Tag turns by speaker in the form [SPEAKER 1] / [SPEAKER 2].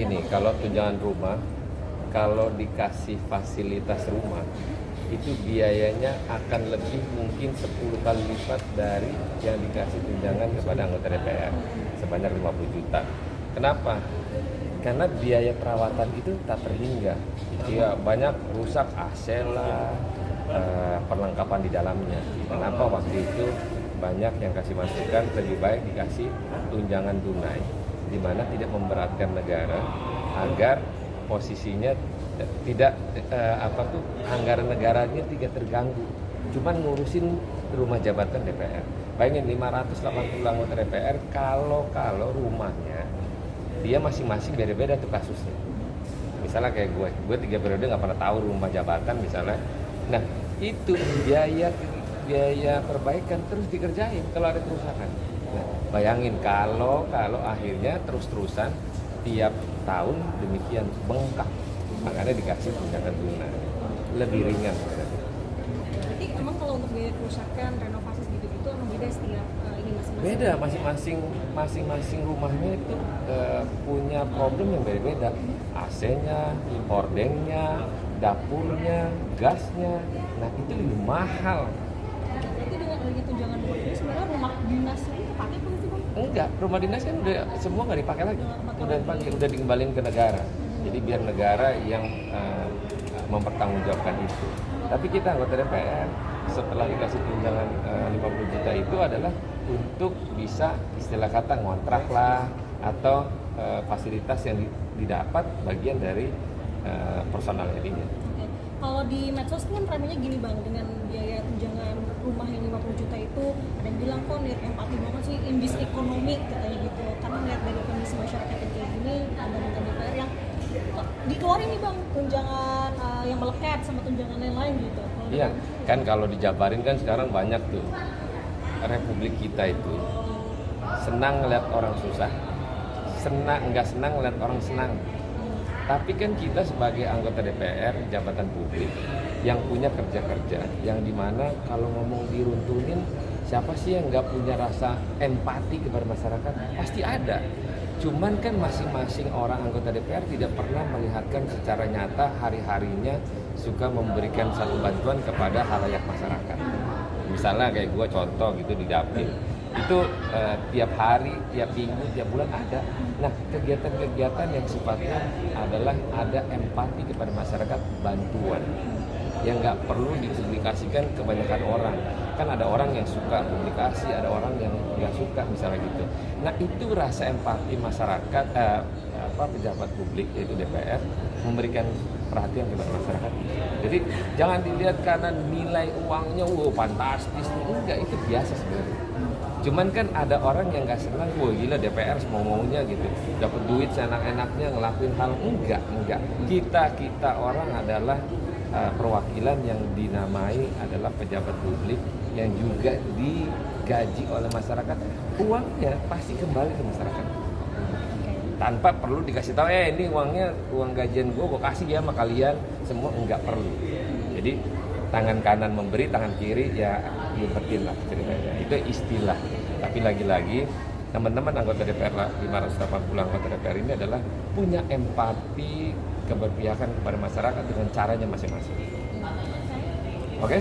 [SPEAKER 1] Ini kalau tunjangan rumah, kalau dikasih fasilitas rumah, itu biayanya akan lebih mungkin 10 kali lipat dari yang dikasih tunjangan kepada anggota DPR sebanyak 50 juta. Kenapa? Karena biaya perawatan itu tak terhingga. Ya, banyak rusak AC lah, perlengkapan di dalamnya. Kenapa waktu itu banyak yang kasih masukan lebih baik dikasih tunjangan tunai, di mana tidak memberatkan negara agar posisinya tidak anggaran negaranya tidak terganggu. Cuman ngurusin rumah jabatan DPR. Bayangin 580 anggota DPR kalau rumahnya dia masing-masing beda-beda tuh kasusnya. Misalnya kayak gue 3 periode nggak pernah tahu rumah jabatan misalnya. Nah itu biaya perbaikan terus dikerjain kalau ada kerusakan. Nah, bayangin kalau akhirnya terus-terusan tiap tahun demikian bengkak, makanya dikasih tunjangan tunai lebih ringan.
[SPEAKER 2] Berarti emang kalau untuk biaya kerusakan, renovasi gitu-gitu emang beda setiap ini masing-masing?
[SPEAKER 1] Beda, masing-masing rumahnya itu punya problem yang beda-beda. AC-nya, hordengnya, dapurnya, gasnya, nah itu lebih mahal.
[SPEAKER 2] Berarti dengan adanya tunjangan rumah ini sebenarnya rumah dinas ini kepake apa sih Bang?
[SPEAKER 1] Enggak, rumah dinas kan udah semua nggak dipakai lagi, udah dikembaliin ke negara. Jadi biar negara yang mempertanggungjawabkan itu. Tapi kita anggota DPR setelah dikasih tunjangan 50 juta itu adalah untuk bisa istilah kata ngontrak lah atau fasilitas yang didapat bagian dari personalnya dia.
[SPEAKER 2] Oke. Kalau di medsos kan ramenya gini Bang, dengan biaya tunjangan rumah yang 50 juta itu ada yang bilang kok niat empati banget sih, indis ekonomi katanya gitu. Karena lihat dari kondisi masyarakat yang kayak gini, ada anggota DPR yang dikeluarin nih Bang tunjangan yang melekat sama tunjangan yang lain gitu.
[SPEAKER 1] Iya, kan kalau dijabarin kan sekarang banyak tuh. Republik kita itu senang ngeliat orang susah, nggak senang ngeliat orang senang. Tapi kan kita sebagai anggota DPR, jabatan publik yang punya kerja-kerja, yang dimana kalau ngomong diruntuhin, siapa sih yang nggak punya rasa empati kepada masyarakat? Pasti ada. Cuman kan masing-masing orang anggota DPR tidak pernah melihatkan secara nyata hari-harinya suka memberikan satu bantuan kepada halayak masyarakat. Misalnya kayak gue contoh gitu di Dapil, itu tiap hari, tiap minggu, tiap bulan ada. Nah kegiatan-kegiatan yang sifatnya adalah ada empati kepada masyarakat, bantuan yang nggak perlu dipublikasikan kebanyakan orang. Kan ada orang yang suka publikasi, ada orang yang nggak suka misalnya gitu. Nah itu rasa empati masyarakat, pejabat publik yaitu DPR memberikan perhatian kepada masyarakat. Jadi jangan dilihat karena nilai uangnya, fantastis, enggak, itu biasa sebenarnya. Cuman kan ada orang yang nggak senang, gila DPR semau maunya gitu, dapat duit seenak-enaknya ngelakuin hal enggak. Kita orang adalah perwakilan yang dinamai adalah pejabat publik yang juga digaji oleh masyarakat, uangnya pasti kembali ke masyarakat tanpa perlu dikasih tahu ini uang gajian gue kasih ya sama kalian semua, enggak perlu. Jadi tangan kanan memberi, tangan kiri ya diumpetin lah ceritanya, itu istilah. Tapi lagi-lagi teman-teman anggota DPR 580 anggota DPR ini adalah punya empati, keberpihakan kepada masyarakat dengan caranya masing-masing. Oke?